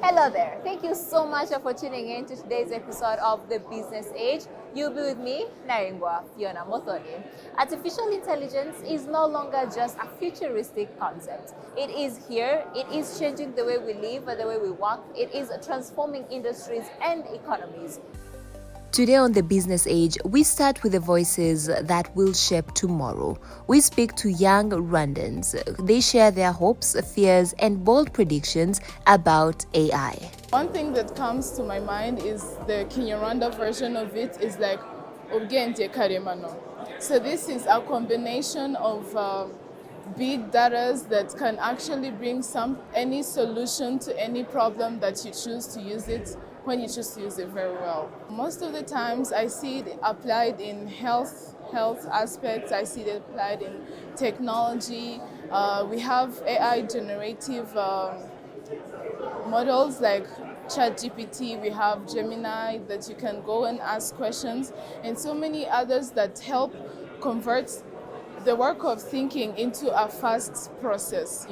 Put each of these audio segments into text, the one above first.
Hello there. Thank you so much for tuning in to today's episode of The Business Age. You'll be with me, Naringwa Fiona Mothoni. Artificial intelligence is no longer just a futuristic concept. It is here. It is changing the way we live and the way we work. It is transforming industries and economies. Today on The Business Age, we start with the voices that will shape tomorrow. We speak to young Rwandans. They share their hopes, fears, and bold predictions about AI. One thing that comes to my mind is the Kinyarwanda version of it is like Ubwenge Karemano. So this is a combination of big data that can actually bring any solution to any problem that you choose to use it when you choose to use it very well. Most of the times I see it applied in health aspects, I see it applied in technology. We have AI generative models like ChatGPT, we have Gemini that you can go and ask questions, and so many others that help convert the work of thinking into a fast process,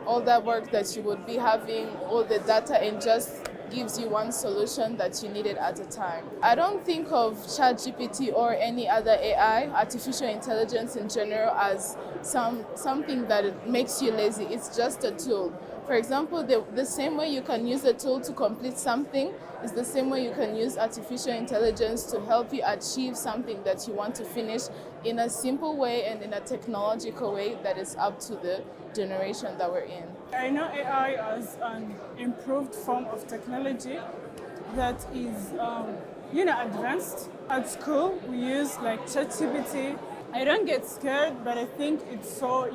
all that work that you would be having, all the data, and just gives you one solution that you needed at a time. I don't think of ChatGPT or any other AI, artificial intelligence in general, as something that makes you lazy. It's just a tool. For example, the same way you can use a tool to complete something is the same way you can use artificial intelligence to help you achieve something that you want to finish in a simple way and in a technological way that is up to the generation that we're in. I know AI as an improved form of technology that is, advanced. At school, we use like ChatGPT. I don't get scared, but I think it's so,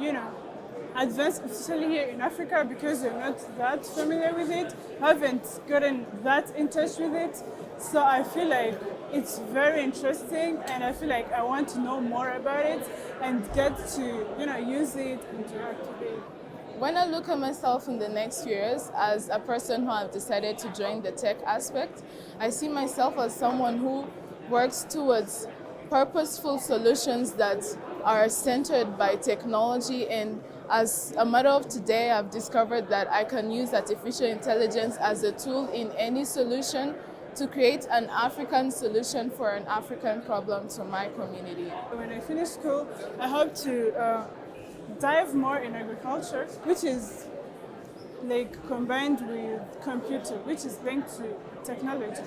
advanced, especially here in Africa, because we're not that familiar with it, haven't gotten that in touch with it. So I feel like it's very interesting, and I feel like I want to know more about it and get to, use it and interact with it. When I look at myself in the next few years as a person who have decided to join the tech aspect, I see myself as someone who works towards purposeful solutions that are centered by technology. And as a matter of today, I've discovered that I can use artificial intelligence as a tool in any solution to create an African solution for an African problem to my community. When I finish school, I hope to dive more in agriculture, which is like combined with computer, which is linked to technology.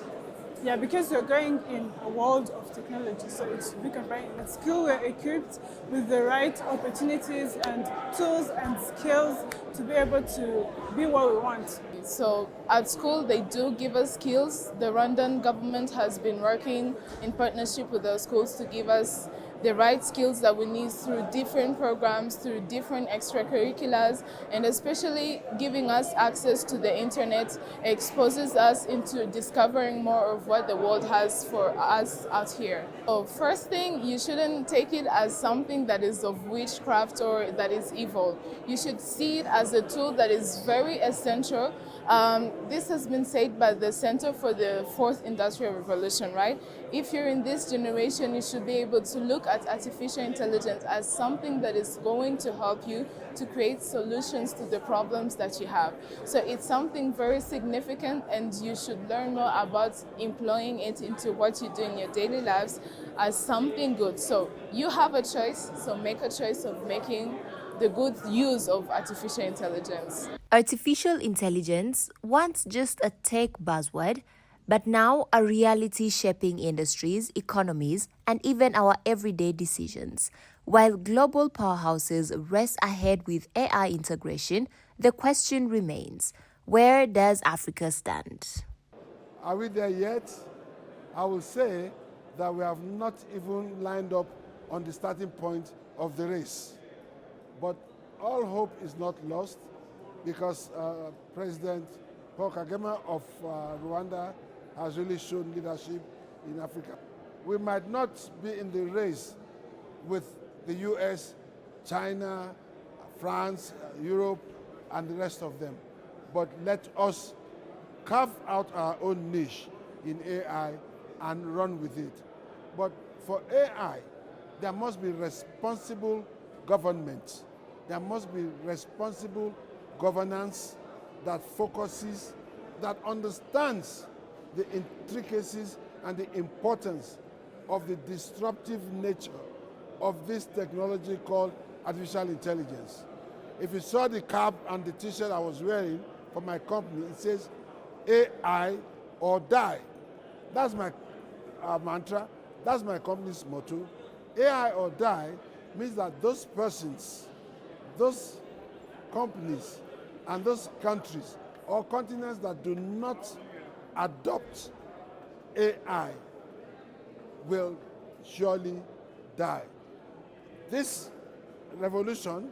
Yeah, because we're going in a world of technology, so it should be combined. At school, we're equipped with the right opportunities and tools and skills to be able to be what we want. So at school, they do give us skills. The Rwandan government has been working in partnership with the schools to give us the right skills that we need through different programs, through different extracurriculars, and especially giving us access to the internet exposes us into discovering more of what the world has for us out here. So first thing, you shouldn't take it as something that is of witchcraft or that is evil. You should see it as a tool that is very essential. This has been said by the Center for the Fourth Industrial Revolution, right? If you're in this generation, you should be able to look at artificial intelligence as something that is going to help you to create solutions to the problems that you have. So it's something very significant, and you should learn more about employing it into what you do in your daily lives as something good. So you have a choice, so make a choice of making the good use of artificial intelligence. Artificial intelligence, once just a tech buzzword, but now a reality shaping industries, economies, and even our everyday decisions. While global powerhouses race ahead with AI integration, the question remains, where does Africa stand? Are we there yet? I will say that we have not even lined up on the starting point of the race. But all hope is not lost, because President Paul Kagame of Rwanda has really shown leadership in Africa. We might not be in the race with the US, China, France, Europe, and the rest of them, but let us carve out our own niche in AI and run with it. But for AI, there must be responsible government. There must be responsible governance that focuses, that understands the intricacies and the importance of the disruptive nature of this technology called artificial intelligence. If you saw the cap and the t-shirt I was wearing for my company, it says AI or die. That's my mantra. That's my company's motto. AI or die means that those persons, those companies, and those countries or continents that do not adopt AI will surely die. This revolution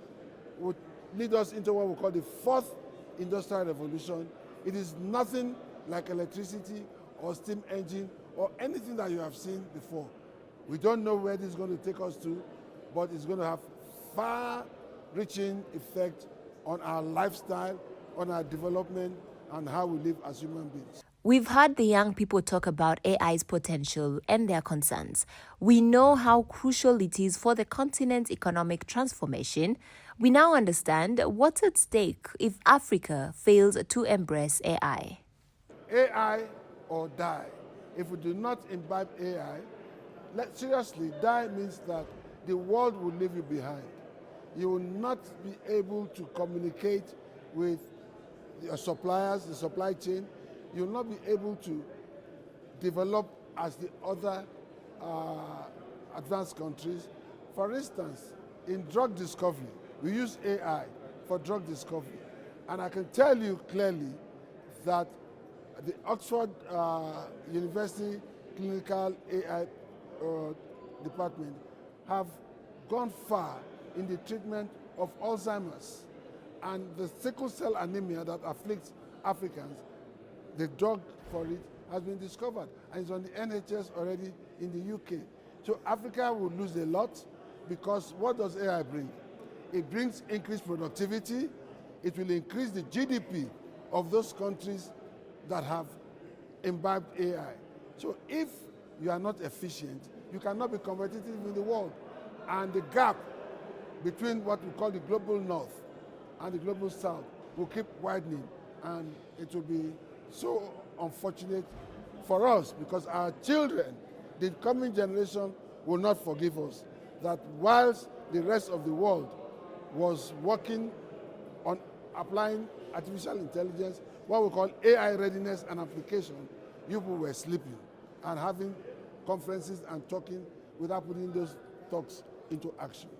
would lead us into what we call the fourth industrial revolution. It is nothing like electricity or steam engine or anything that you have seen before. We don't know where this is going to take us to, but it's going to have far-reaching effect on our lifestyle, on our development, and how we live as human beings. We've heard the young people talk about AI's potential and their concerns. We know how crucial it is for the continent's economic transformation. We now understand what's at stake if Africa fails to embrace AI. AI or die. If we do not imbibe AI, seriously, die means that the world will leave you behind. You will not be able to communicate with your suppliers, the supply chain. You will not be able to develop as the other advanced countries. For instance, in drug discovery, we use AI for drug discovery. And I can tell you clearly that the Oxford University Clinical AI Department have gone far in the treatment of Alzheimer's and the sickle cell anemia that afflicts Africans. The drug for it has been discovered and is on the NHS already in the UK. So Africa will lose a lot because what does AI bring? It brings increased productivity. It will increase the GDP of those countries that have imbibed AI. So if you are not efficient, you cannot be competitive in the world. And the gap between what we call the global north and the global south will keep widening, and it will be so unfortunate for us because our children, the coming generation, will not forgive us that whilst the rest of the world was working on applying artificial intelligence, what we call AI readiness and application, you people were sleeping and having conferences and talking without putting those talks into action.